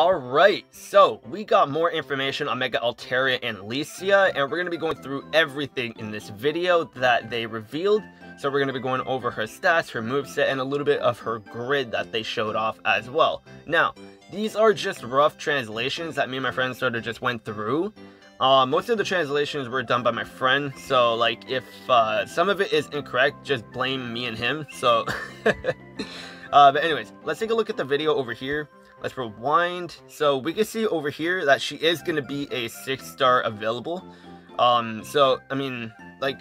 Alright, so we got more information on Mega Altaria and Licia, and we're going to be going through everything in this video that they revealed. So we're going to be going over her stats, her moveset, and a little bit of her grid that they showed off as well. Now, these are just rough translations that me and my friend sort of just went through. Most of the translations were done by my friend, so like if some of it is incorrect, just blame me and him. So, but anyways, let's take a look at the video over here. Let's rewind. So we can see over here that she is going to be a 6-star available. So I mean, like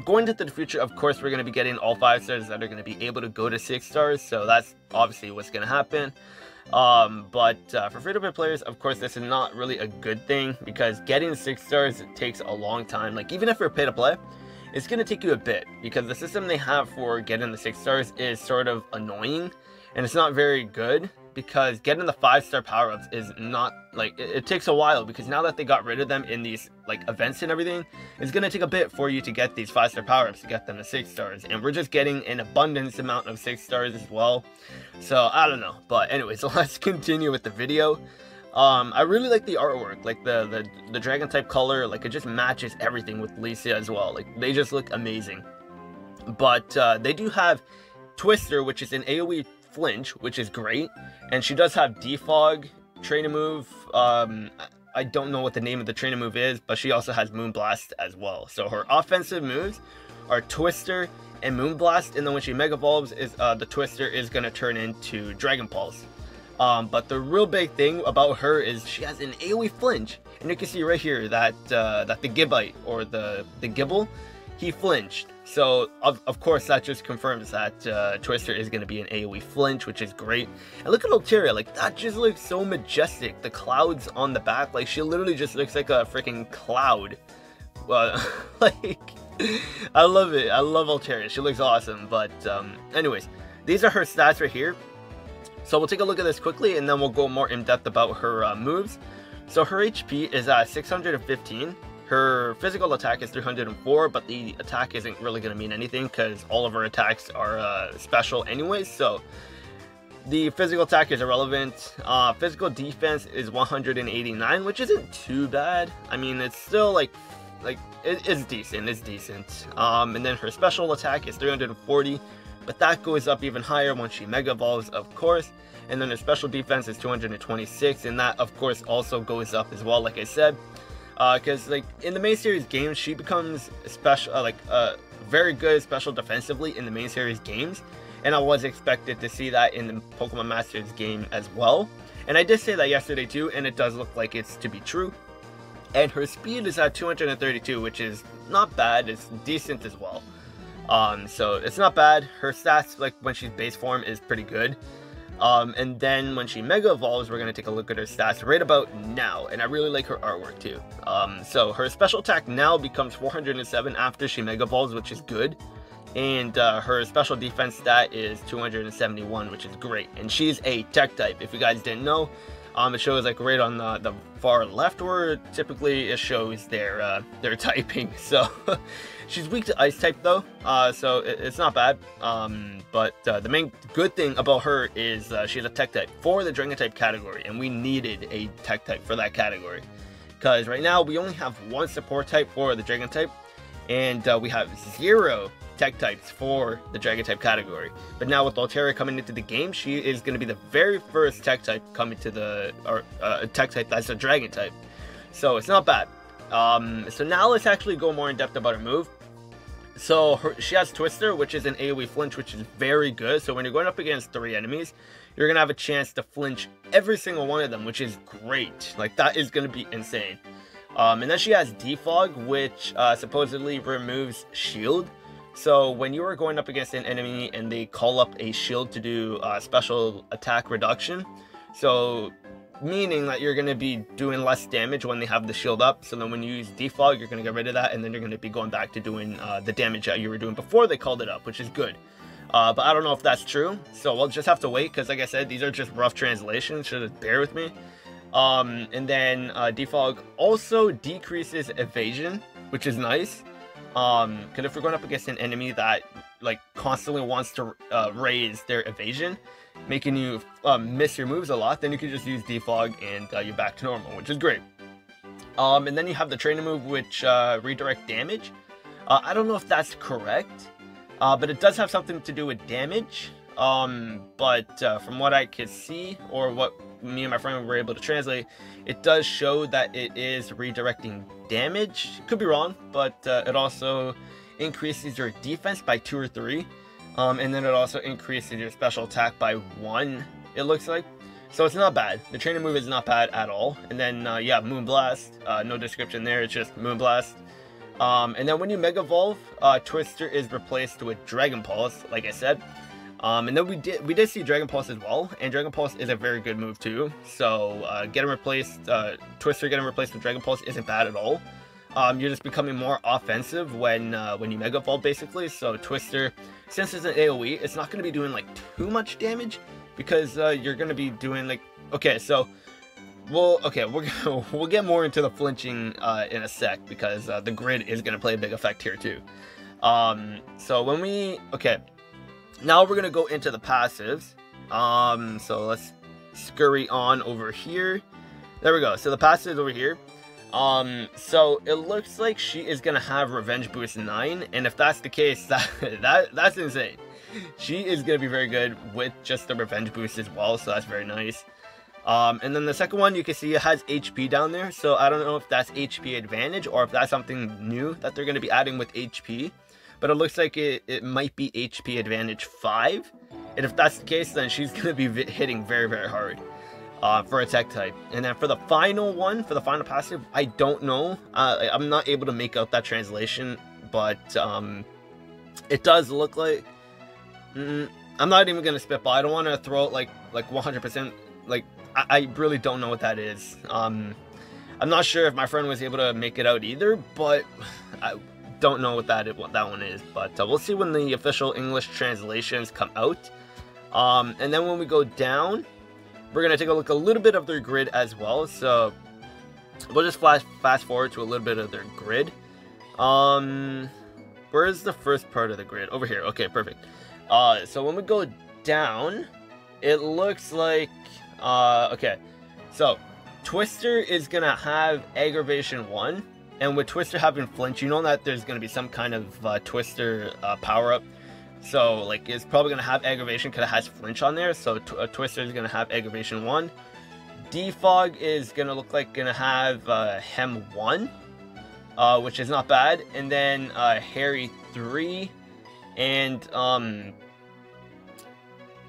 going into the future, of course, we're going to be getting all 5 stars that are going to be able to go to 6 stars. So that's obviously what's going to happen. But for free-to-play players, of course, this is not really a good thing because getting 6 stars takes a long time. Like even if you're pay-to-play, it's going to take you a bit because the system they have for getting the 6 stars is sort of annoying and it's not very good. Because getting the 5-star power-ups is not, like, it takes a while, because now that they got rid of them in these, like, events and everything, it's gonna take a bit for you to get these 5-star power-ups to get them to 6 stars, and we're just getting an abundance amount of 6 stars as well, so, I don't know, but anyways, so let's continue with the video. I really like the artwork, like, the dragon-type color, like, it just matches everything with Licia as well, like, they just look amazing. But, they do have Twister, which is an AOE Flinch, which is great, and she does have Defog training move. I don't know what the name of the training move is, but she also has Moonblast as well. So her offensive moves are Twister and Moonblast, and then when she Mega Evolves, the Twister is going to turn into Dragon Pulse. But the real big thing about her is she has an AOE Flinch, and you can see right here that the Gibbite, or the Gibble, he flinched. So, of course, that just confirms that Twister is going to be an AoE Flinch, which is great. And look at Altaria, like, that just looks so majestic. The clouds on the back, like, she literally just looks like a freaking cloud. Like, I love it. I love Altaria. She looks awesome. But, anyways, these are her stats right here. So we'll take a look at this quickly, and then we'll go more in-depth about her moves. So her HP is at 615. Her physical attack is 304, but the attack isn't really going to mean anything because all of her attacks are special anyways, so the physical attack is irrelevant. Physical defense is 189, which isn't too bad. I mean, it's still like it's decent, and then her special attack is 340, but that goes up even higher once she Mega Evolves, of course, and then her special defense is 226, and that, of course, also goes up as well, like I said. Because like in the main series games, she becomes special, very good special defensively in the main series games, and I was expected to see that in the Pokemon Masters game as well. And I did say that yesterday too, and it does look like it's to be true. And her speed is at 232, which is not bad. It's decent as well. So it's not bad. Her stats, like when she's base form, is pretty good. And then when she Mega Evolves, we're going to take a look at her stats right about now, and I really like her artwork too. So her special attack now becomes 407 after she Mega Evolves, which is good, and her special defense stat is 271, which is great, and she's a tech type, if you guys didn't know. It shows like right on the far left where typically it shows their typing, so she's weak to ice type though, so it's not bad. But the main good thing about her is she's a tech type for the dragon type category, and we needed a tech type for that category because right now we only have 1 support type for the dragon type, and we have 0 tech types for the dragon type category. But now with Altaria coming into the game, she is going to be the very first tech type coming to the tech type that's a dragon type, so it's not bad. So now let's actually go more in depth about her move. So she has Twister, which is an AoE Flinch, which is very good. So when you're going up against 3 enemies, you're going to have a chance to flinch every single one of them, which is great. Like, that is going to be insane. And then she has Defog, which supposedly removes shield. So when you are going up against an enemy and they call up a shield to do special attack reduction, so meaning that you're going to be doing less damage when they have the shield up. So then when you use Defog, you're going to get rid of that, and then you're going to be going back to doing the damage that you were doing before they called it up, which is good. But I don't know if that's true, so we'll just have to wait, because like I said, these are just rough translations, so just bear with me. And then Defog also decreases evasion, which is nice. Because if we're going up against an enemy that like constantly wants to raise their evasion, making you miss your moves a lot, then you can just use Defog and you're back to normal, which is great. And then you have the training move, which redirect damage. I don't know if that's correct, but it does have something to do with damage. But from what I could see, or what me and my friend were able to translate, it does show that it is redirecting damage. Could be wrong, but it also increases your defense by 2 or 3. And then it also increases your special attack by 1, it looks like. So it's not bad. The training move is not bad at all. And then, yeah, Moonblast. No description there, it's just Moonblast. And then when you Mega Evolve, Twister is replaced with Dragon Pulse, like I said. And then we did see Dragon Pulse as well, and Dragon Pulse is a very good move too. So Twister getting replaced with Dragon Pulse isn't bad at all. You're just becoming more offensive when you Mega Evolve, basically. So Twister, since it's an AOE, it's not going to be doing like too much damage, because you're going to be doing like, okay, so we'll get more into the flinching in a sec, because the grid is going to play a big effect here too. So when now we're going to go into the passives. So let's scurry on over here. There we go. So the passives over here. So it looks like she is going to have Revenge Boost 9, and if that's the case, that's insane. She is going to be very good with just the Revenge Boost as well, so that's very nice. And then the second one, you can see it has HP down there, so I don't know if that's HP advantage or if that's something new that they're going to be adding with HP. But it looks like it might be HP advantage 5. And if that's the case, then she's going to be hitting very, very hard for attack type. And then for the final one, for the final passive, I don't know. I'm not able to make out that translation, but it does look like... I'm not even going to spitball. I don't want to throw it like 100%. Like, I really don't know what that is. I'm not sure if my friend was able to make it out either, but I don't know what that one is. But we'll see when the official English translations come out. And then when we go down, we're going to take a look a little bit of their grid as well. So we'll just fast forward to a little bit of their grid. Where is the first part of the grid? Over here. Okay, perfect. So when we go down, it looks like, okay, so Twister is going to have Aggravation 1, and with Twister having Flinch, you know that there's going to be some kind of Twister power-up. So, like, it's probably going to have Aggravation because it has Flinch on there, so Twister is going to have Aggravation 1. Defog is going to look like going to have Hem 1, which is not bad, and then Harry 3, and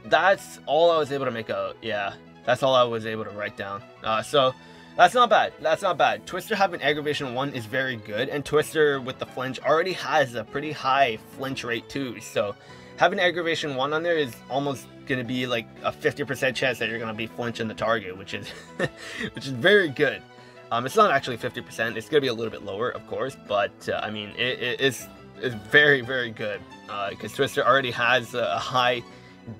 that's all I was able to make out. Yeah, that's all I was able to write down. So that's not bad. That's not bad. Twister having Aggravation 1 is very good, and Twister with the Flinch already has a pretty high Flinch rate too. So having Aggravation 1 on there is almost going to be like a 50% chance that you're going to be flinching the target, which is which is very good. It's not actually 50%. It's going to be a little bit lower, of course, but I mean, it's very, very good, because Twister already has a high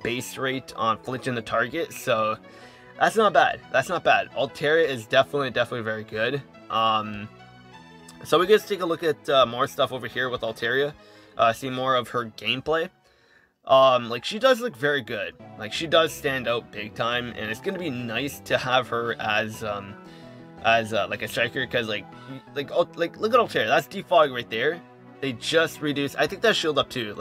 base rate on flinching the target, so that's not bad. That's not bad. Altaria is definitely very good. So we get to take a look at more stuff over here with Altaria, see more of her gameplay. Like, she does look very good. Like, she does stand out big time, and it's gonna be nice to have her as like a striker, because like look at Altaria. That's Defog right there. They just reduced, I think that's shield up too.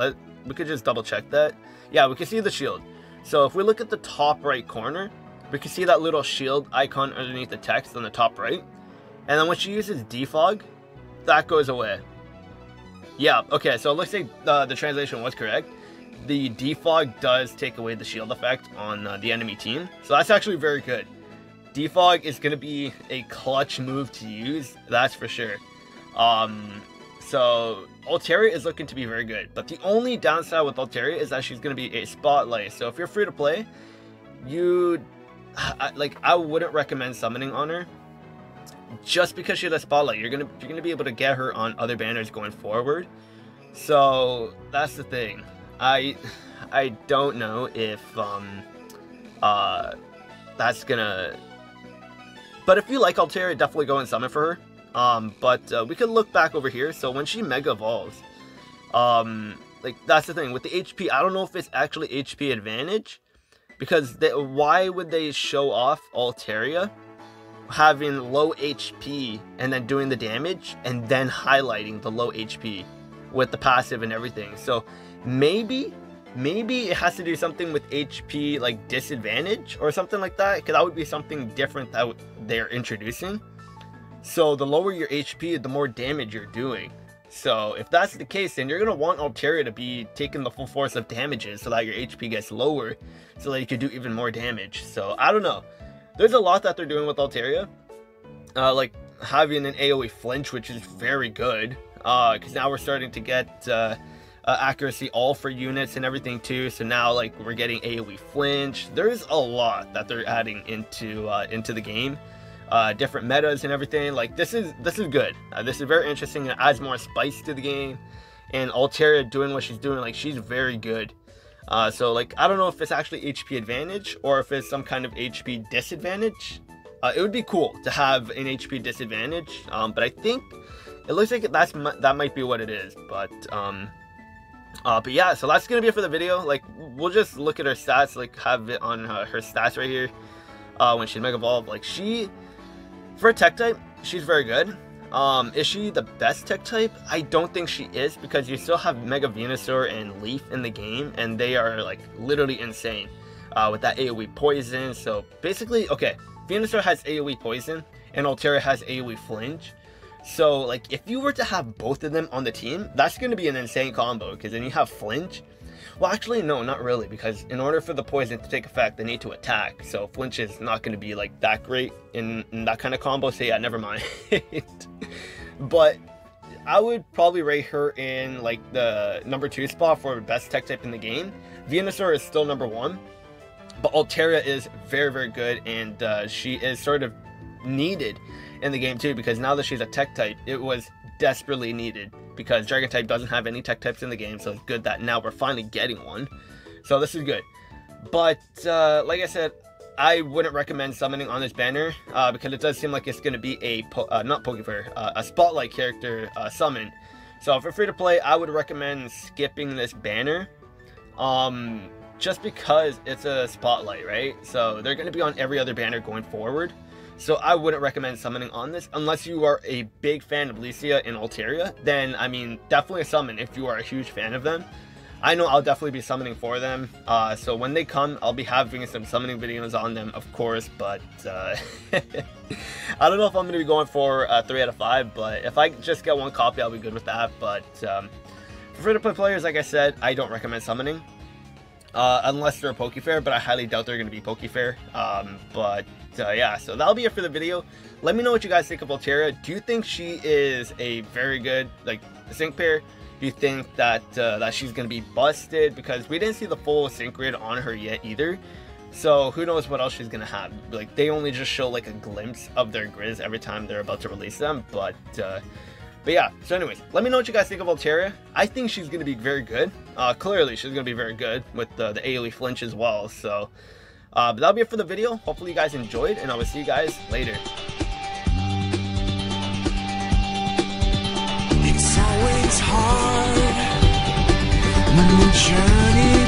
We could just double check that. Yeah, we can see the shield. So if we look at the top right corner, we can see that little shield icon underneath the text on the top right. And then when she uses Defog, that goes away. Yeah, okay, so it looks like the translation was correct. The Defog does take away the shield effect on the enemy team. So that's actually very good. Defog is going to be a clutch move to use, that's for sure. So Altaria is looking to be very good, but the only downside with Altaria is that she's going to be a spotlight. So if you're free to play, I wouldn't recommend summoning on her, just because she's a spotlight. You're gonna be able to get her on other banners going forward. So that's the thing. I don't know if that's gonna. But if you like Altaria, definitely go and summon for her. But we could look back over here. So when she Mega Evolves, like, that's the thing with the HP. I don't know if it's actually HP advantage, Because why would they show off Altaria having low HP and then doing the damage and then highlighting the low HP with the passive and everything? So maybe it has to do something with HP like disadvantage or something like that, because that would be something different that they're introducing. So the lower your HP, the more damage you're doing. So if that's the case, then you're going to want Altaria to be taking the full force of damages so that your HP gets lower, so that you can do even more damage. So I don't know. There's a lot that they're doing with Altaria. Like having an AOE Flinch, which is very good. Because now we're starting to get accuracy all for units and everything too. So now like we're getting AOE Flinch. There's a lot that they're adding into the game. Different metas and everything. Like this is good. This is very interesting. It adds more spice to the game, and Altaria doing what she's doing, like she's very good. So like I don't know if it's actually HP advantage or if it's some kind of HP disadvantage. It would be cool to have an HP disadvantage, but I think it looks like that might be what it is. But yeah, so that's gonna be it for the video. Like we'll just look at her stats, like have it on her stats right here. When she's Mega Evolved, like for a tech type, she's very good. Is she the best tech type? I don't think she is, because you still have Mega Venusaur and Leaf in the game, and they are like literally insane with that AoE Poison. So basically, okay, Venusaur has AoE Poison and Altaria has AoE Flinch. So like if you were to have both of them on the team, that's going to be an insane combo, because then you have Flinch. Well, actually, no, not really, because in order for the poison to take effect, they need to attack. So Flinch is not going to be like that great in that kind of combo. So yeah, never mind. But I would probably rate her in like the #2 spot for best tech type in the game. Venusaur is still #1, but Altaria is very, very good, and she is sort of needed in the game too, because now that she's a tech type, it was desperately needed, because Dragon type doesn't have any tech types in the game. So it's good that now we're finally getting one. So this is good. But like I said, I wouldn't recommend summoning on this banner, because it does seem like it's going to be a a spotlight character summon. So for free to play, I would recommend skipping this banner, just because it's a spotlight, right? So they're going to be on every other banner going forward. So I wouldn't recommend summoning on this unless you are a big fan of Licia and Altaria. Then, I mean, definitely summon if you are a huge fan of them. I know I'll definitely be summoning for them. So when they come, I'll be having some summoning videos on them, of course. But I don't know if I'm going to be going for 3 out of 5. But if I just get one copy, I'll be good with that. But for free-to-play players, like I said, I don't recommend summoning. Unless they're a Pokefair, but I highly doubt they're going to be Pokefair. Yeah, so that'll be it for the video. Let me know what you guys think of Altaria. Do you think she is a very good, like, sync pair? Do you think that that she's going to be busted? Because we didn't see the full sync grid on her yet either. So who knows what else she's going to have. Like, they only just show like a glimpse of their grids every time they're about to release them. But yeah, so anyways, let me know what you guys think of Altaria. I think she's going to be very good. Clearly, she's going to be very good with the AoE Flinch as well. So, but that'll be it for the video. Hopefully you guys enjoyed, and I will see you guys later. It's always hard when the journey